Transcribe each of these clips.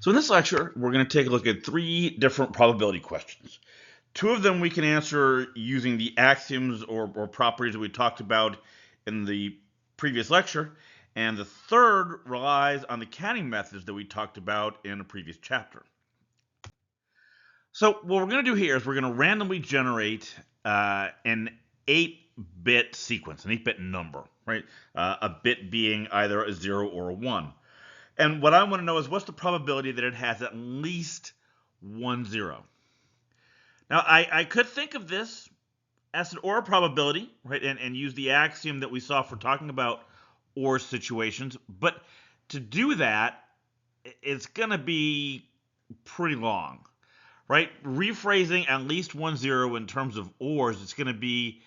So in this lecture, we're going to take a look at three different probability questions. Two of them we can answer using the axioms or properties that we talked about in the previous lecture, and the third relies on the counting methods that we talked about in a previous chapter. So what we're going to do here is we're going to randomly generate an 8-bit sequence, an 8-bit number, right? A bit being either a 0 or a 1. And what I want to know is what's the probability that it has at least one 0. Now, I could think of this as an OR probability, right, and use the axiom that we saw for talking about OR situations. But to do that, it's going to be pretty long, right? Rephrasing at least one 0 in terms of ORs, it's going to be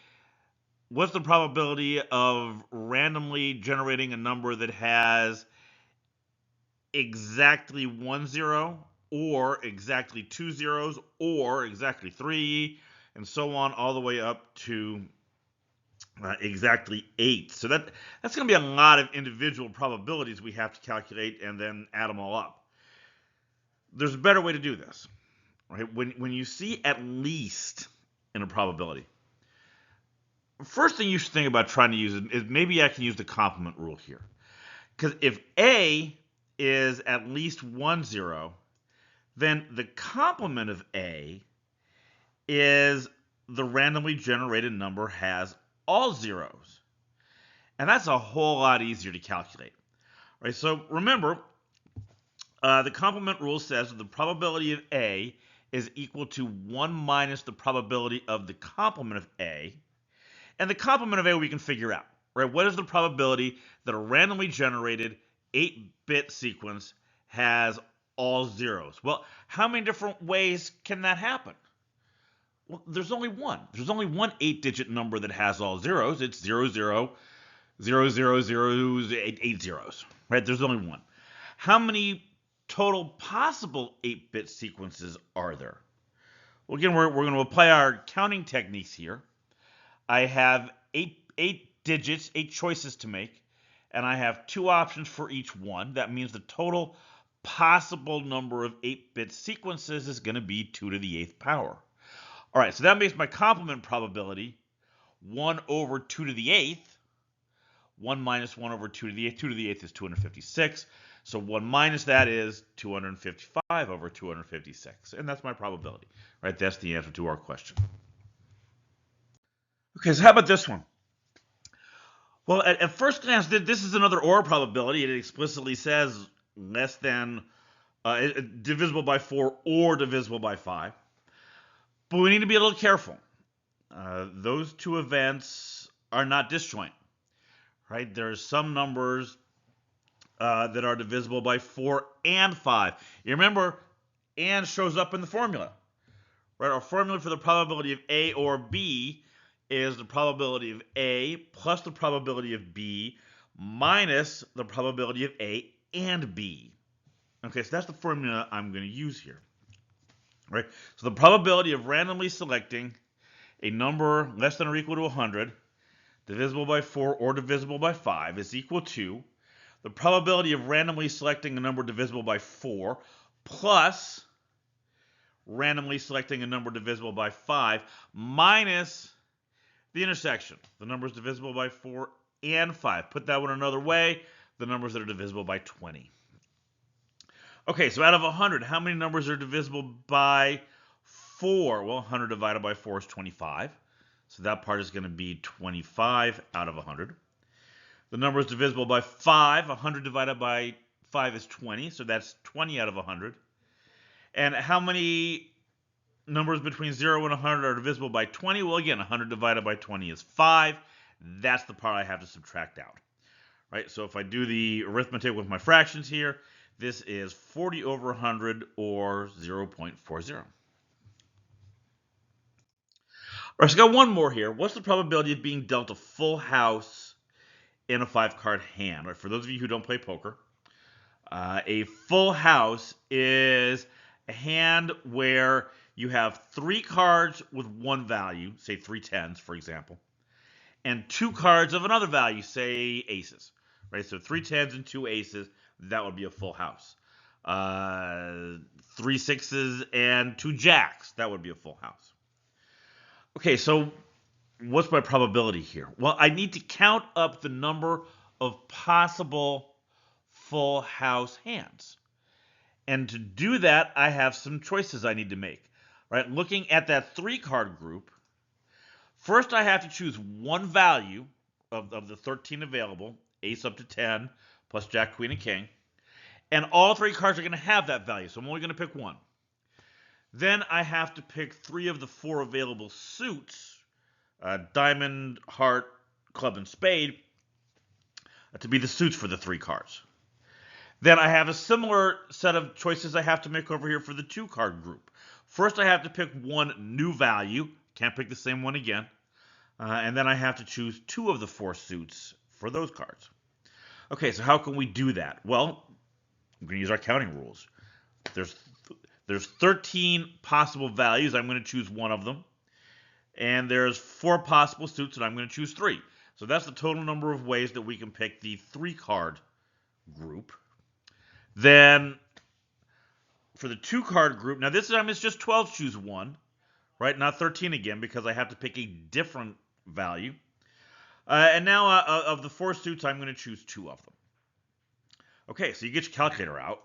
what's the probability of randomly generating a number that has exactly one 0 or exactly two zeros or exactly 3 and so on all the way up to exactly 8. So that's going to be a lot of individual probabilities we have to calculate and then add them all up. There's a better way to do this, right? When you see at least in a probability, first thing you should think about trying to use is maybe I can use the complement rule here. Because if A is at least one 0, then the complement of A is the randomly generated number has all zeros. And that's a whole lot easier to calculate. Right? So remember, the complement rule says that the probability of A is equal to 1 minus the probability of the complement of A. And the complement of A we can figure out. Right? What is the probability that a randomly generated 8-bit sequence has all zeros? Well, how many different ways can that happen? Well, there's only one. There's only one 8-digit number that has all zeros. It's 000000 8 zeros. Right? There's only one. How many total possible 8-bit sequences are there? Well, again, we're going to apply our counting techniques here. I have eight digits, 8 choices to make, and I have 2 options for each one. That means the total possible number of 8-bit sequences is going to be 2 to the 8th power. All right, so that makes my complement probability 1 over 2 to the 8th. 1 minus 1 over 2 to the 8th. 2 to the 8th is 256. So 1 minus that is 255 over 256. And that's my probability. Right? That's the answer to our question. Okay, so how about this one? Well, at first glance, this is another OR probability. It explicitly says less than divisible by 4 or divisible by 5. But we need to be a little careful. Those two events are not disjoint. Right? There's some numbers that are divisible by 4 and 5. You remember, and shows up in the formula. Right? Our formula for the probability of A or B is the probability of A plus the probability of B minus the probability of A and B. Okay, so that's the formula I'm going to use here. Right? So the probability of randomly selecting a number less than or equal to 100, divisible by 4 or divisible by 5, is equal to the probability of randomly selecting a number divisible by 4 plus randomly selecting a number divisible by 5 minus the intersection. The numbers divisible by 4 and 5. Put that one another way, the numbers that are divisible by 20. Okay, so out of 100, how many numbers are divisible by 4? Well, 100 divided by 4 is 25. So that part is going to be 25 out of 100. The number is divisible by 5. 100 divided by 5 is 20. So that's 20 out of 100. And how many numbers between 0 and 100 are divisible by 20? Well, again, 100 divided by 20 is 5. That's the part I have to subtract out. Right? So if I do the arithmetic with my fractions here, this is 40 over 100 or 0.40. All right, so I got one more here. What's the probability of being dealt a full house in a 5-card hand? Right, for those of you who don't play poker, a full house is a hand where you have 3 cards with one value, say 3 tens, for example, and 2 cards of another value, say aces. Right, so 3 tens and 2 aces, that would be a full house. 3 sixes, and 2 jacks. That would be a full house. Okay, so what's my probability here? Well, I need to count up the number of possible full house hands. And to do that, I have some choices I need to make. Right? Looking at that 3-card group, first I have to choose one value of the 13 available, ace up to 10, plus jack, queen, and king. And all 3 cards are going to have that value, so I'm only going to pick one. Then I have to pick 3 of the 4 available suits, diamond, heart, club, and spade, to be the suits for the 3 cards. Then I have a similar set of choices I have to make over here for the 2-card group. First I have to pick one new value, can't pick the same one again, and then I have to choose 2 of the 4 suits for those cards. Okay, so how can we do that? Well, I'm going to use our counting rules. There's 13 possible values. I'm going to choose one of them. And there's 4 possible suits, and I'm going to choose 3. So that's the total number of ways that we can pick the 3-card group. Then for the 2-card group, now this time it's just 12 choose 1, right? Not 13 again, because I have to pick a different value. And now of the 4 suits, I'm going to choose 2 of them. Okay, so you get your calculator out.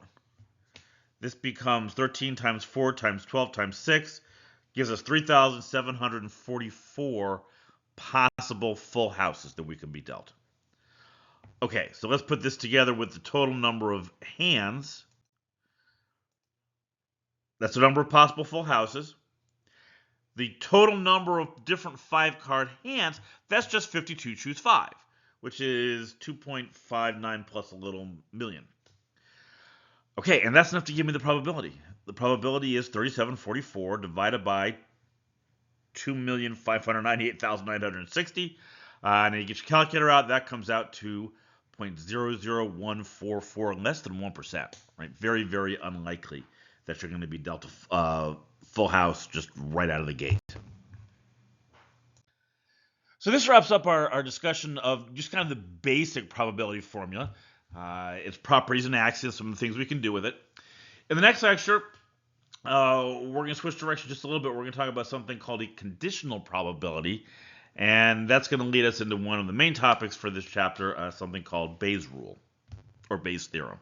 This becomes 13 times 4 times 12 times 6, gives us 3,744 possible full houses that we can be dealt. Okay, so let's put this together with the total number of hands. That's the number of possible full houses. The total number of different 5-card hands, that's just 52 choose 5, which is 2.59 plus a little million. Okay, and that's enough to give me the probability. The probability is 3744 divided by 2,598,960. And then you get your calculator out, that comes out to 0.00144, less than 1%. Right? Very, very unlikely that you're going to be dealt a full house just right out of the gate. So this wraps up our discussion of just kind of the basic probability formula. Its properties and axioms, some of the things we can do with it. In the next lecture, we're going to switch direction just a little bit. We're going to talk about something called a conditional probability, and that's going to lead us into one of the main topics for this chapter, something called Bayes' rule, or Bayes' theorem.